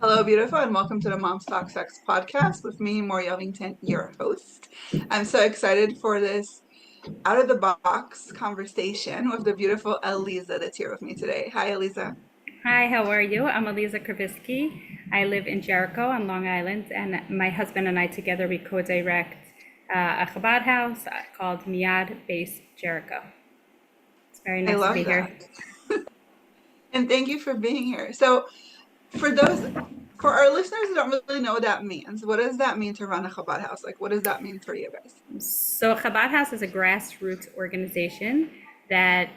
Hello, beautiful, and welcome to the Moms Talk Sex podcast with me, Mor Yelvington, your host. I'm so excited for this out of the box conversation with the beautiful Aliza that's here with me today. Hi, Aliza. Hi, how are you? I'm Aliza Krivisky. I live in Jericho on Long Island, and my husband and I together we co-direct a Chabad house called MiYaD based Jericho. It's very I nice to love be that. here. And thank you for being here. So, for those, for our listeners who don't really know what that means, what does that mean to run a Chabad house? Like, what does that mean for you guys? So Chabad House is a grassroots organization that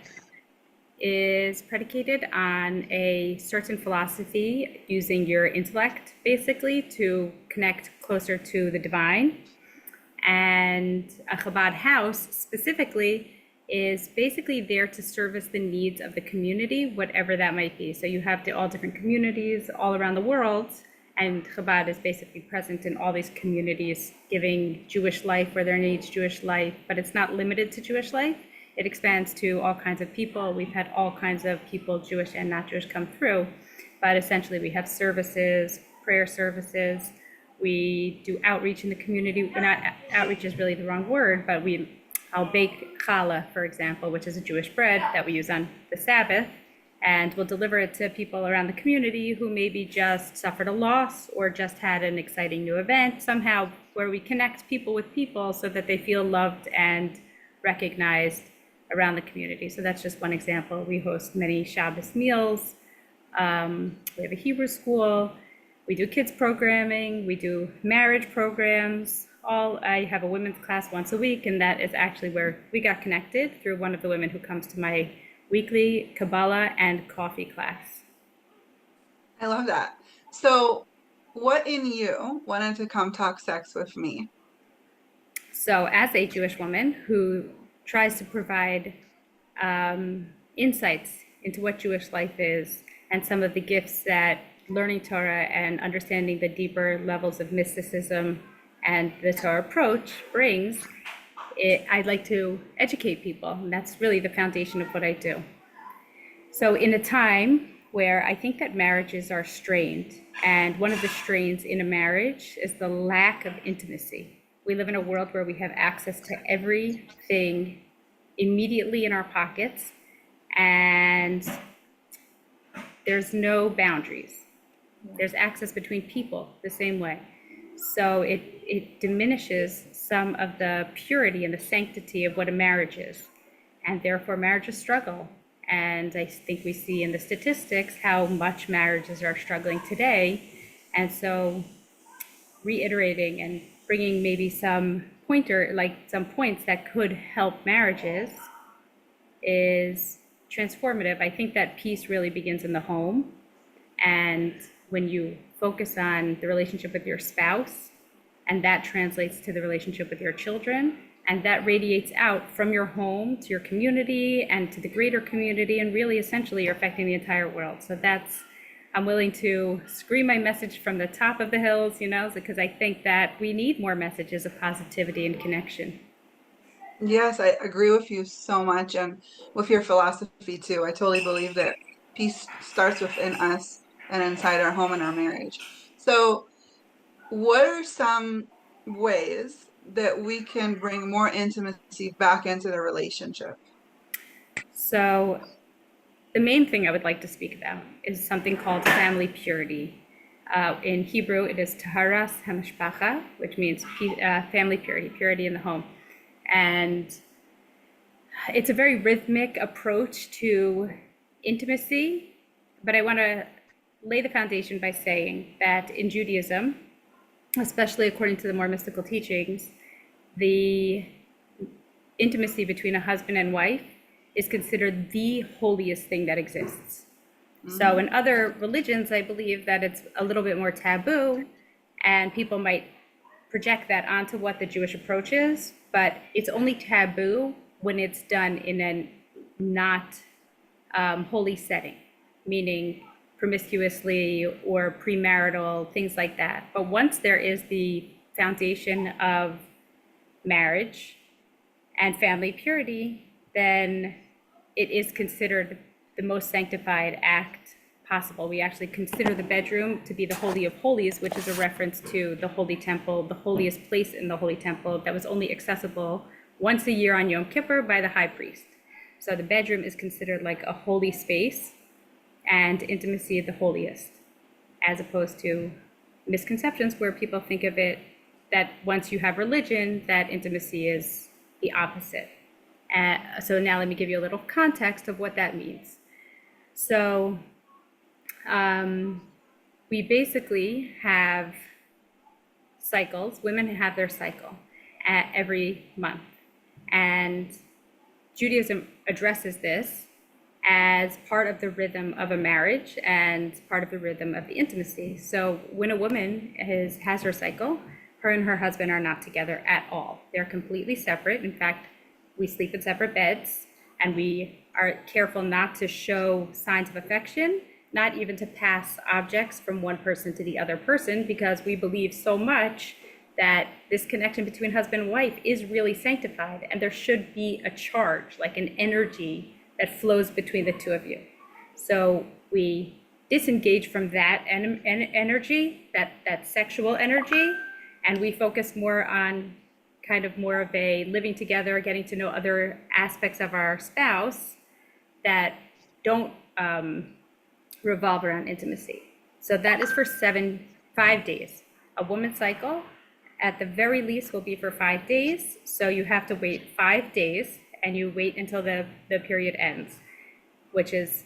is predicated on a certain philosophy using your intellect basically to connect closer to the divine. And a Chabad house specifically is basically there to service the needs of the community, whatever that might be. So you have all different communities all around the world, and Chabad is basically present in all these communities, giving Jewish life where there needs Jewish life, but it's not limited to Jewish life. It expands to all kinds of people. We've had all kinds of people, Jewish and not Jewish, come through, but essentially we have services, prayer services. We do outreach in the community. Not outreach is really the wrong word, but I'll bake challah, for example, which is a Jewish bread that we use on the Sabbath, and we'll deliver it to people around the community who maybe just suffered a loss or just had an exciting new event somehow, where we connect people with people so that they feel loved and recognized around the community. So that's just one example. We host many Shabbos meals. We have a Hebrew school. We do kids programming. We do marriage programs. I have a women's class once a week, and that is actually where we got connected through one of the women who comes to my weekly Kabbalah and coffee class. I love that. So, what in you wanted to come talk sex with me? So, as a Jewish woman who tries to provide insights into what Jewish life is and some of the gifts that learning Torah and understanding the deeper levels of mysticism and the Torah approach brings, I'd like to educate people. And that's really the foundation of what I do. So, in a time where I think that marriages are strained, and one of the strains in a marriage is the lack of intimacy. We live in a world where we have access to everything immediately in our pockets, and there's no boundaries. There's access between people the same way. So it diminishes some of the purity and the sanctity of what a marriage is. And therefore, marriages struggle. And I think we see in the statistics how much marriages are struggling today. And so reiterating and bringing maybe some some points that could help marriages is transformative. I think that peace really begins in the home. And when you focus on the relationship with your spouse, and that translates to the relationship with your children, and that radiates out from your home to your community and to the greater community, and really essentially you're affecting the entire world. So I'm willing to scream my message from the top of the hills, because I think that we need more messages of positivity and connection. Yes, I agree with you so much, and with your philosophy too. I totally believe that peace starts within us and inside our home and our marriage. So, what are some ways that we can bring more intimacy back into the relationship? So the main thing I would like to speak about is something called family purity. In Hebrew, it is taharat hamishpacha, which means family purity, purity in the home. And it's a very rhythmic approach to intimacy, but I want to lay the foundation by saying that in Judaism, especially according to the more mystical teachings, the intimacy between a husband and wife is considered the holiest thing that exists. So in other religions, I believe that it's a little bit more taboo, and people might project that onto what the Jewish approach is, but it's only taboo when it's done in a not holy setting, meaning promiscuously or premarital, things like that. But once there is the foundation of marriage and family purity, then it is considered the most sanctified act possible. We actually consider the bedroom to be the Holy of Holies, which is a reference to the Holy Temple, the holiest place in the Holy Temple that was only accessible once a year on Yom Kippur by the high priest. So the bedroom is considered like a holy space and intimacy the holiest, as opposed to misconceptions where people think of it that once you have religion, that intimacy is the opposite. So now let me give you a little context of what that means. So we basically have cycles. Women have their cycle every month. And Judaism addresses this as part of the rhythm of a marriage and part of the rhythm of the intimacy. So when a woman has her cycle, her and her husband are not together at all. They're completely separate. In fact, we sleep in separate beds, and we are careful not to show signs of affection, not even to pass objects from one person to the other person, because we believe so much that this connection between husband and wife is really sanctified, and there should be a charge, like an energy that flows between the two of you. So we disengage from that energy, that sexual energy, and we focus more on kind of more of a living together, getting to know other aspects of our spouse that don't revolve around intimacy. So that is for 5 days. A woman's cycle, at the very least, will be for 5 days. So you have to wait 5 days, and you wait until the period ends, which is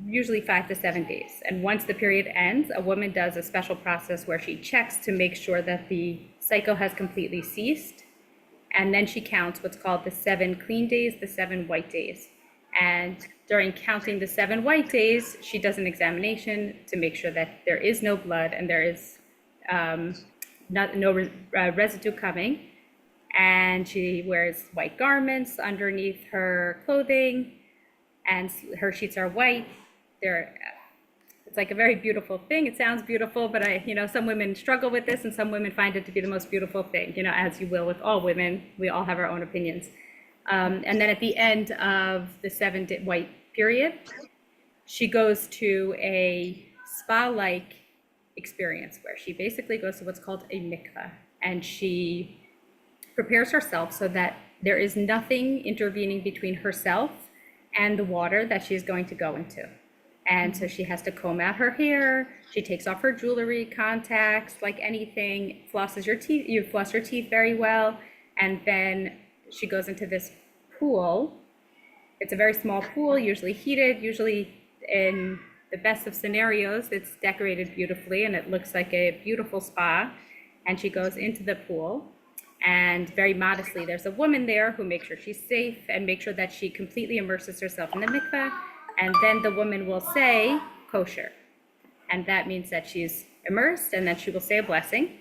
usually 5 to 7 days. And once the period ends, a woman does a special process where she checks to make sure that the cycle has completely ceased. And then she counts what's called the 7 clean days, the 7 white days. And during counting the 7 white days, she does an examination to make sure that there is no blood and there is no residue coming. And she wears white garments underneath her clothing, and her sheets are white. It's like a very beautiful thing. It sounds beautiful, but some women struggle with this, and some women find it to be the most beautiful thing, as you will with all women. We all have our own opinions. And then at the end of the 7-day white period, she goes to a spa-like experience where she basically goes to what's called a mikveh, and she prepares herself so that there is nothing intervening between herself and the water that she's going to go into. And so she has to comb out her hair, she takes off her jewelry, contacts, like anything, flosses your teeth, you floss your teeth very well, and then she goes into this pool. It's a very small pool, usually heated, usually in the best of scenarios, it's decorated beautifully and it looks like a beautiful spa. And she goes into the pool, and very modestly, there's a woman there who makes sure she's safe and makes sure that she completely immerses herself in the mikveh. And then the woman will say kosher. And that means that she's immersed, and then she will say a blessing.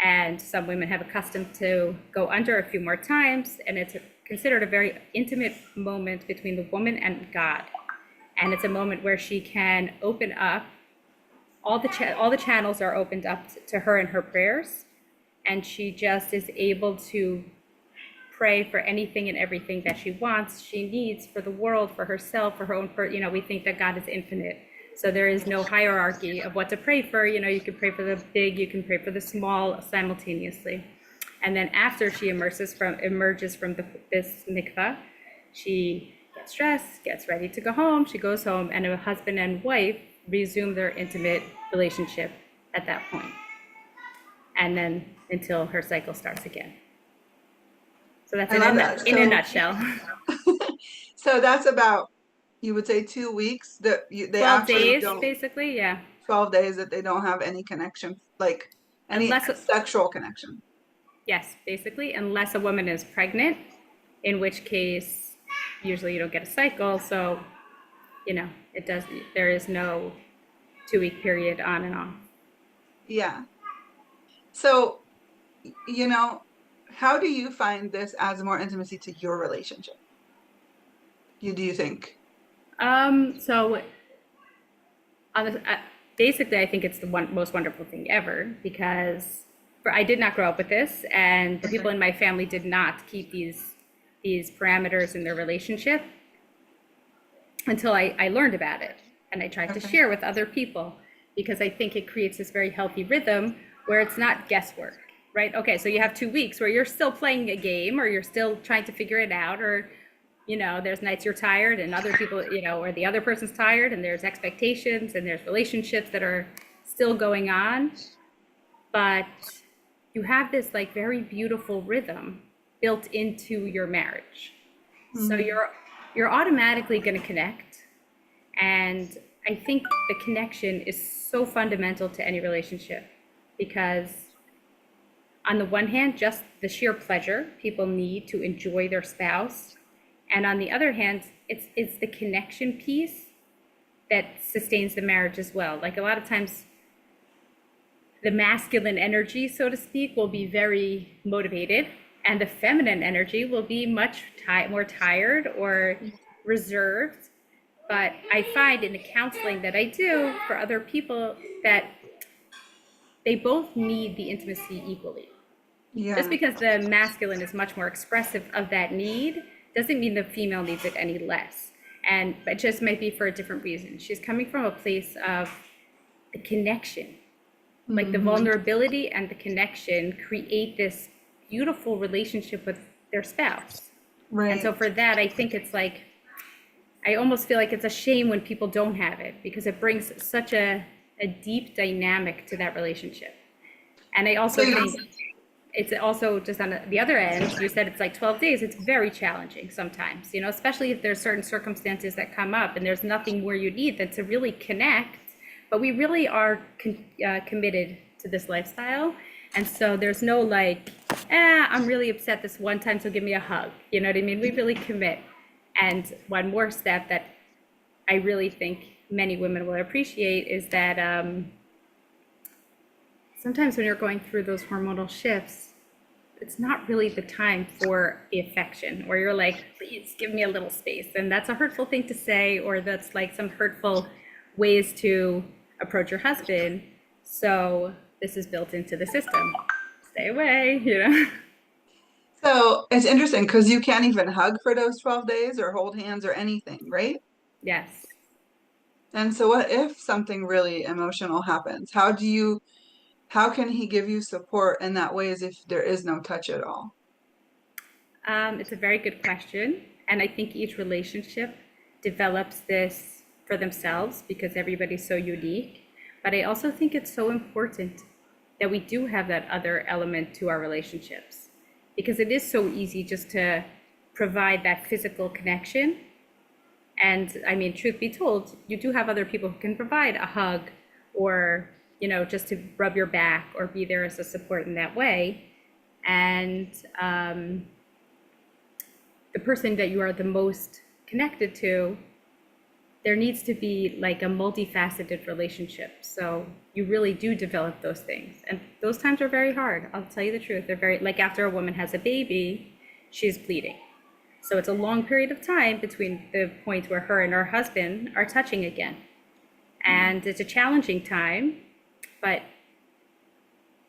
And some women have accustomed to go under a few more times, and it's considered a very intimate moment between the woman and God. And it's a moment where she can open up, all the channels are opened up to her in her prayers, and she just is able to pray for anything and everything that she wants, she needs, for the world, for herself, for her own, we think that God is infinite. So there is no hierarchy of what to pray for. You can pray for the big, you can pray for the small simultaneously. And then after she emerges from this mikveh, she gets dressed, gets ready to go home. She goes home, and a husband and wife resume their intimate relationship at that point. And then until her cycle starts again. So that's in a nutshell. So that's about, you would say, 2 weeks that they 12 actually days, don't, basically, yeah. 12 days that they don't have any connection, like any sexual connection. Yes, basically, unless a woman is pregnant, in which case usually you don't get a cycle. So, there is no 2-week period on and off. Yeah. So, how do you find this adds more intimacy to your relationship? Do you think? So basically, I think it's the most wonderful thing ever, because I did not grow up with this, and the people in my family did not keep these parameters in their relationship until I learned about it. and I try to Okay. share with other people because I think it creates this very healthy rhythm where it's not guesswork, right? Okay, so you have 2 weeks where you're still playing a game or you're still trying to figure it out, or there's nights you're tired and other people, or the other person's tired, and there's expectations and there's relationships that are still going on. But you have this like very beautiful rhythm built into your marriage. So Mm, you're automatically going to connect. And I think the connection is so fundamental to any relationship because on the one hand, just the sheer pleasure people need to enjoy their spouse. And on the other hand, it's the connection piece that sustains the marriage as well. Like a lot of times the masculine energy, so to speak, will be very motivated, and the feminine energy will be much more tired or reserved. But I find in the counseling that I do for other people that they both need the intimacy equally. Just yeah. because the masculine is much more expressive of that need doesn't mean the female needs it any less. And it just might be for a different reason. She's coming from a place of the connection, like the Hmm. vulnerability and the connection create this beautiful relationship with their spouse. And so Right. for that, I think it's like, I almost feel like it's a shame when people don't have it because it brings such a deep dynamic to that relationship. And I So also you, think it's also just on the other end, you said it's like 12 days. It's very challenging sometimes, especially if there's certain circumstances that come up and there's nothing more you need than to really connect. But we really are committed to this lifestyle. And so there's no like, I'm really upset this one time, so give me a hug. You know what I mean? We really commit. And one more step that I really think many women will appreciate is that sometimes when you're going through those hormonal shifts, it's not really the time for the affection, or you're like, please give me a little space. And that's a hurtful thing to say, or that's like some hurtful ways to approach your husband. So this is built into the system. Stay away. so it's interesting because you can't even hug for those 12 days or hold hands or anything, right? Yes. And so what if something really emotional happens? How can he give you support in that way as if there is no touch at all? It's a very good question. And I think each relationship develops this for themselves because everybody's so unique. But I also think it's so important that we do have that other element to our relationships because it is so easy just to provide that physical connection. And I mean, truth be told, you do have other people who can provide a hug or, just to rub your back or be there as a support in that way. And the person that you are the most connected to, there needs to be like a multifaceted relationship. So you really do develop those things. And those times are very hard. I'll tell you the truth. They're very, like after a woman has a baby, she's bleeding. So it's a long period of time between the point where her and her husband are touching again. And it's a challenging time, but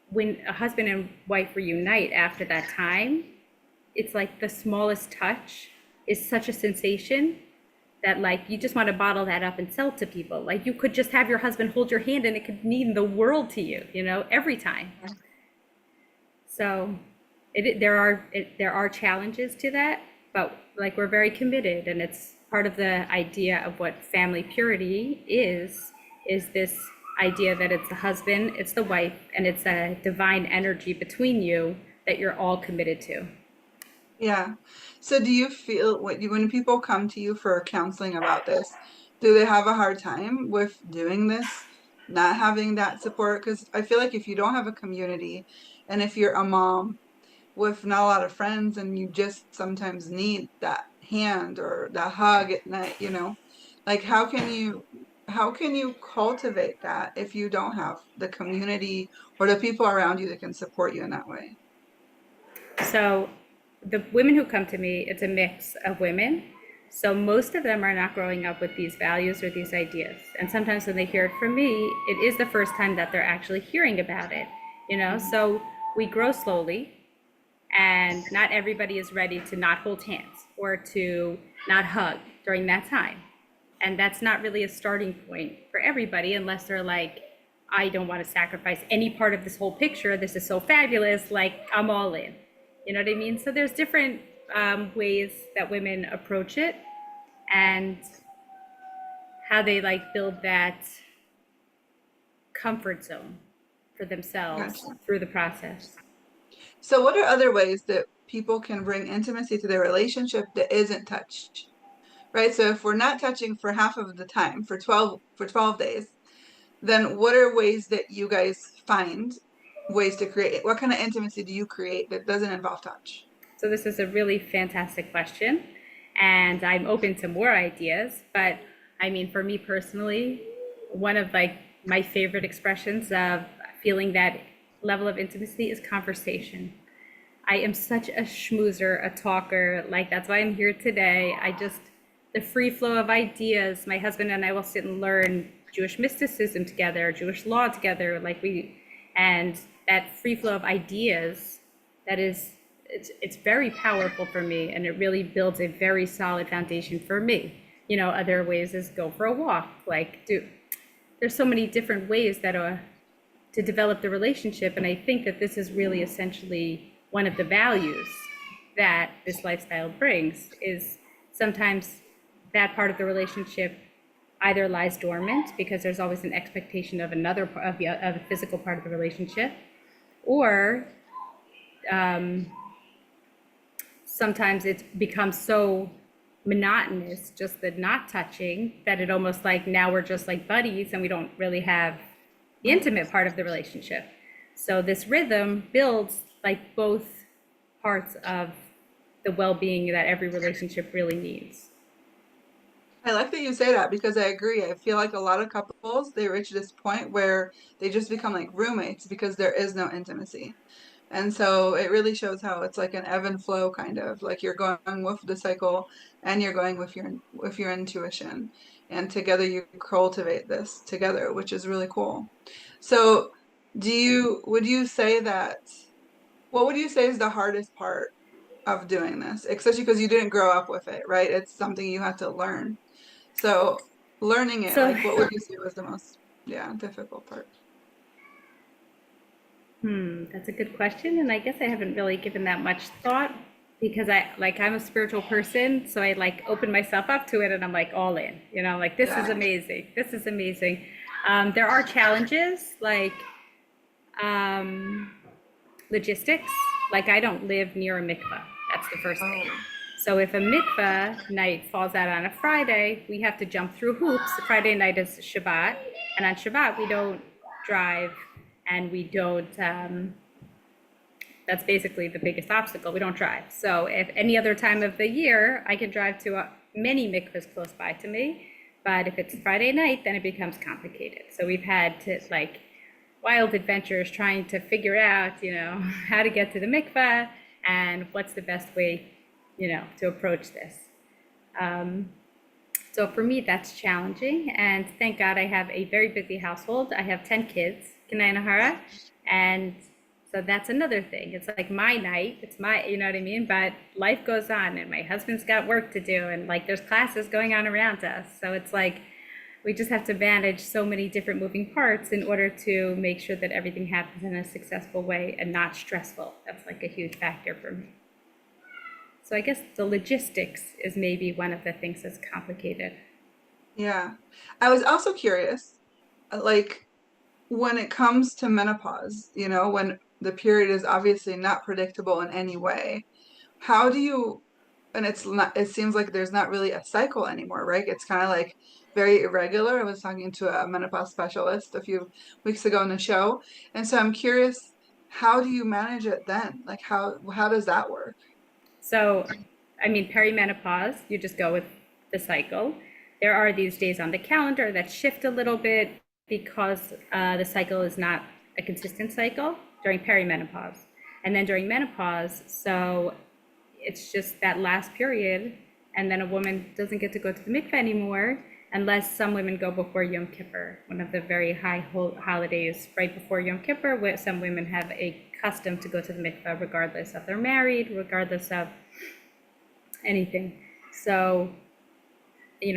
when a husband and wife reunite after that time, it's like the smallest touch is such a sensation that like you just want to bottle that up and sell to people. Like you could just have your husband hold your hand and it could mean the world to you, every time. So there are challenges to that, but like we're very committed, and it's part of the idea of what family purity is this idea that it's the husband, it's the wife, and it's a divine energy between you that you're all committed to. Yeah. So do you feel when people come to you for counseling about this, do they have a hard time with doing this, not having that support? Because I feel like if you don't have a community and if you're a mom with not a lot of friends and you just sometimes need that hand or that hug at night, like how can you cultivate that if you don't have the community or the people around you that can support you in that way? So the women who come to me, it's a mix of women. So most of them are not growing up with these values or these ideas. And sometimes when they hear it from me, it is the first time that they're actually hearing about it. Mhm. So we grow slowly, and not everybody is ready to not hold hands or to not hug during that time. And that's not really a starting point for everybody unless they're like, I don't want to sacrifice any part of this whole picture. This is so fabulous. Like, I'm all in. You know what I mean? So there's different ways that women approach it and how they like build that comfort zone for themselves Gotcha. through the process. So what are other ways that people can bring intimacy to their relationship that isn't touch? Right? So if we're not touching for half of the time, for 12 days, then what are ways that you guys find ways to create? What kind of intimacy do you create that doesn't involve touch? So this is a really fantastic question, and I'm open to more ideas. But I mean, for me personally, one of like my favorite expressions of feeling that level of intimacy is conversation. I am such a schmoozer, a talker. Like that's why I'm here today. The free flow of ideas. My husband and I will sit and learn Jewish mysticism together, Jewish law together. And that free flow of ideas, that is, it's very powerful for me, and it really builds a very solid foundation for me. You know, other ways is go for a walk. There's so many different ways that are to develop the relationship. And I think that this is really essentially one of the values that this lifestyle brings is sometimes that part of the relationship either lies dormant because there's always an expectation of another of the physical part of the relationship, or sometimes it becomes so monotonous, just the not touching, that it almost like now we're just like buddies and we don't really have the intimate part of the relationship. So this rhythm builds like both parts of the well-being that every relationship really needs. I like that you say that because I agree. I feel like a lot of couples, they reach this point where they just become like roommates because there is no intimacy. And so it really shows how it's like an ebb and flow kind of like you're going with the cycle and you're going with your intuition. And together you cultivate this together, which is really cool. So would you say that, what would you say is the hardest part of doing this? Especially because you didn't grow up with it, right? It's something you had to learn. So learning it, So like what would you say was the most, yeah, difficult part? that's a good question, and I guess I haven't really given that much thought because I'm a spiritual person, so I like open myself up to it, and I'm like all in. You know, like this is Yeah. amazing. This is amazing. There are challenges like um, logistics. Like I don't live near a mikvah. That's the first thing. Oh, So if a mikvah night falls out on a Friday, we have to jump through hoops. Friday night is Shabbat, and on Shabbat we don't drive, and we don't. That's basically the biggest obstacle. We don't drive. So if any other time of the year, I can drive to many mikvahs close by to me. But if it's Friday night, then it becomes complicated. So we've had to like wild adventures trying to figure out, you know, how to get to the mikvah and what's the best way, you know, to approach this. Um, so for me, that's challenging. And thank God I have a very busy household. I have 10 kids, Kanai Nahara. And so that's another thing. It's like my night, it's my, you know what I mean? But life goes on, and my husband's got work to do, and like there's classes going on around us. So it's like we just have to manage so many different moving parts in order to make sure that everything happens in a successful way and not stressful. That's like a huge factor for me. So I guess the logistics is maybe one of the things that's complicated. yeah. I was also curious, like when it comes to menopause, when the period is obviously not predictable in any way, how do you, and it seems like there's not really a cycle anymore, right? It's kind of like very irregular. I was talking to a menopause specialist a few weeks ago on the show, and so I'm curious, how do you manage it then? Like how does that work? So, I mean, perimenopause, you just go with the cycle. There are these days on the calendar that shift a little bit because the cycle is not a consistent cycle during perimenopause. And then during menopause, so it's just that last period, and then a woman doesn't get to go to the mikveh anymore unless some women go before Yom Kippur, one of the very high holidays right before Yom Kippur, where some women have a custom to go to the mikveh regardless of they're married, regardless of anything. So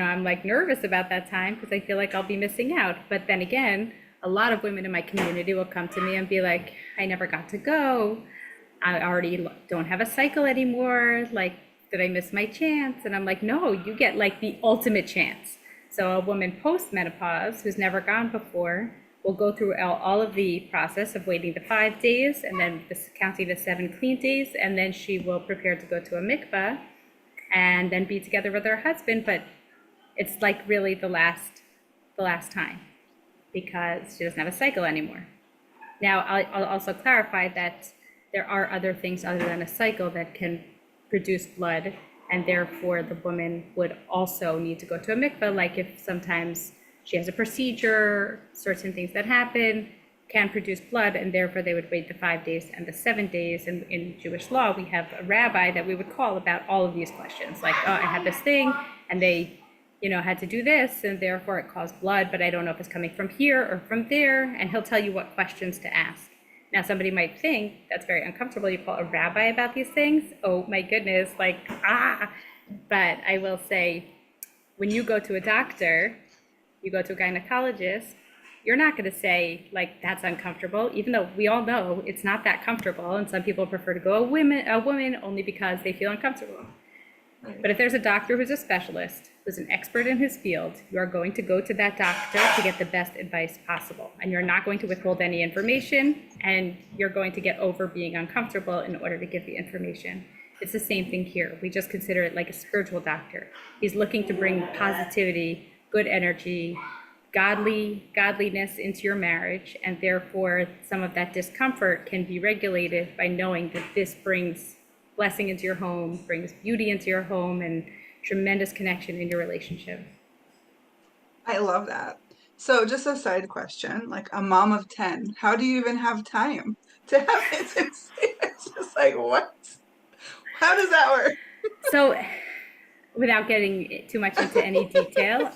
I'm like nervous about that time because I feel like I'll be missing out. But then again, a lot of women in my community will come to me and be like, I never got to go. I already don't have a cycle anymore. Like, did I miss my chance? And I'm like, no, you get like the ultimate chance. So a woman post menopause who's never gone before will go through all of the process of waiting the 5 days and then counting the 7 clean days. And then she will prepare to go to a mikvah and then be together with her husband. But it's like really the last time because she doesn't have a cycle anymore. Now, I'll also clarify that there are other things other than a cycle that can produce blood, and therefore the woman would also need to go to a mikveh, like if sometimes she has a procedure, certain things that happen can produce blood, and therefore they would wait the 5 days and the 7 days. And in Jewish law, we have a rabbi that we would call about all of these questions, like, oh, I had this thing, and they had to do this, and therefore it caused blood, but I don't know if it's coming from here or from there, and he'll tell you what questions to ask. Now, somebody might think that's very uncomfortable. You call a rabbi about these things? Oh my goodness, like, ah. But I will say, when you go to a doctor, you go to a gynecologist, you're not going to say, like, that's uncomfortable, even though we all know it's not that comfortable. And some people prefer to go a woman only because they feel uncomfortable. But if there's a doctor who's a specialist, who's an expert in his field, you are going to go to that doctor to get the best advice possible. And you're not going to withhold any information, and you're going to get over being uncomfortable in order to give the information. It's the same thing here. We just consider it like a spiritual doctor. He's looking to bring positivity, good energy, godliness into your marriage, and therefore some of that discomfort can be regulated by knowing that this brings blessing into your home, brings beauty into your home, and tremendous connection in your relationship. I love that. So just a side question, like a mom of 10, how do you even have time to have intimacy? It's just like, what? How does that work? So, without getting too much into any detail,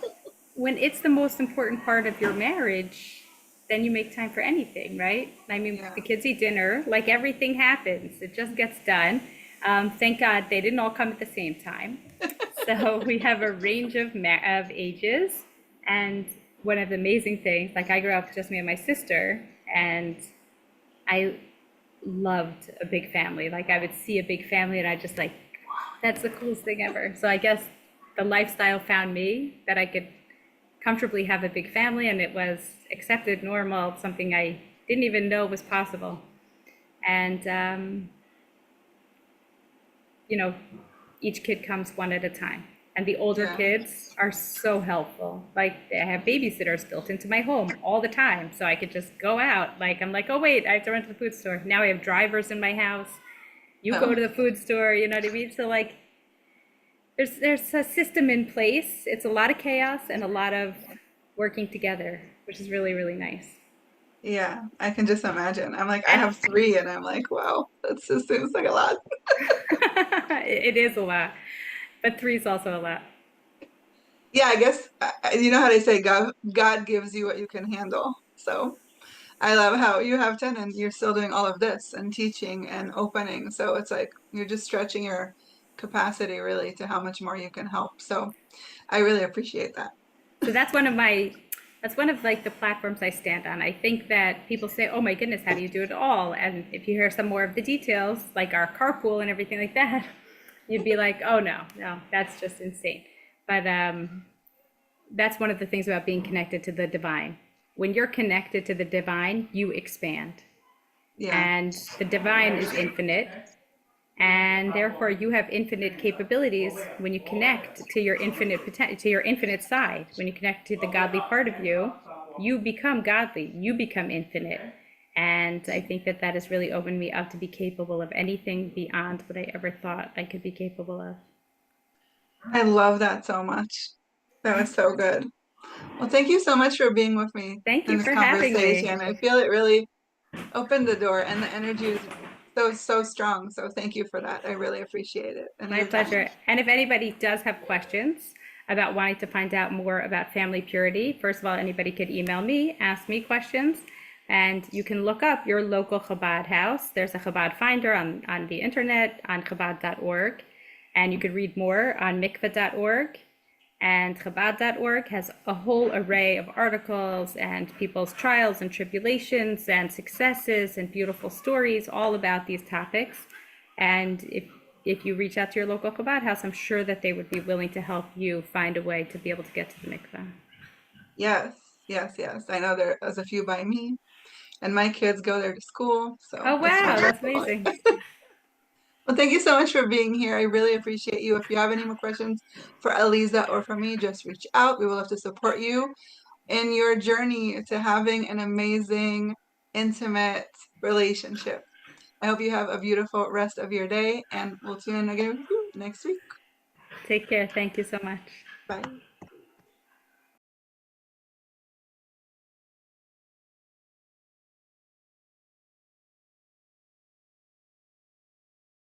when it's the most important part of your marriage, then you make time for anything, right? I mean, Yeah. the kids eat dinner, like everything happens, it just gets done. Thank God they didn't all come at the same time. So we have a range of ages. And one of the amazing things, like I grew up with just me and my sister, and I loved a big family. Like I would see a big family and I just like, wow, that's the coolest thing ever. So I guess the lifestyle found me that I could comfortably have a big family, and it was accepted, normal, something I didn't even know was possible. And you know, each kid comes one at a time. And the older Yeah. kids are so helpful. Like I have babysitters built into my home all the time. So I could just go out. Like I'm like, oh wait, I have to run to the food store. Now I have drivers in my house. You go Oh, to the food store, you know what I mean? So like there's a system in place. It's a lot of chaos and a lot of working together, which is really, really nice. yeah. I can just imagine. I'm like, I And have three, and I'm like, wow, that just seems like a lot. it is a lot, but three is also a lot. Yeah, I guess you know how they say God gives you what you can handle. So I love how you have 10 and you're still doing all of this and teaching and opening. So it's like you're just stretching your capacity really to how much more you can help. So I really appreciate that. So that's one of like the platforms I stand on. I think that people say, "Oh my goodness, how do you do it all?" And if you hear some more of the details, like our carpool and everything like that, you'd be like, "Oh no, no, that's just insane." But that's one of the things about being connected to the divine. When you're connected to the divine, you expand, Yeah. and the divine is infinite, and therefore you have infinite capabilities when you connect to your infinite potential, to your infinite side. When you connect to the godly part of you, you become godly, you become infinite. And I think that that has really opened me up to be capable of anything beyond what I ever thought I could be capable of. I love that so much. That was so good. Well, thank you so much for being with me Thank in you this for having conversation. me. I feel it really opened the door and the energy is so strong. So thank you for that. I really appreciate it and My your time. pleasure. And if anybody does have questions about wanting to find out more about family purity, first of all, anybody could email me, ask me questions, and you can look up your local Chabad house. There's a Chabad finder on the internet on chabad.org, and you could read more on mikvah.org. And Chabad.org has a whole array of articles and people's trials and tribulations and successes and beautiful stories all about these topics. And if you reach out to your local Chabad house, I'm sure that they would be willing to help you find a way to be able to get to the mikveh. Yes, yes, yes. I know there's a few by me, and my kids go there to school, so Oh, it's wow, that's wonderful. amazing. Well, thank you so much for being here. I really appreciate you. If you have any more questions for Aliza or for me, just reach out. We will love to support you in your journey to having an amazing, intimate relationship. I hope you have a beautiful rest of your day, and we'll tune in again with you next week. Take care. Thank you so much. Bye.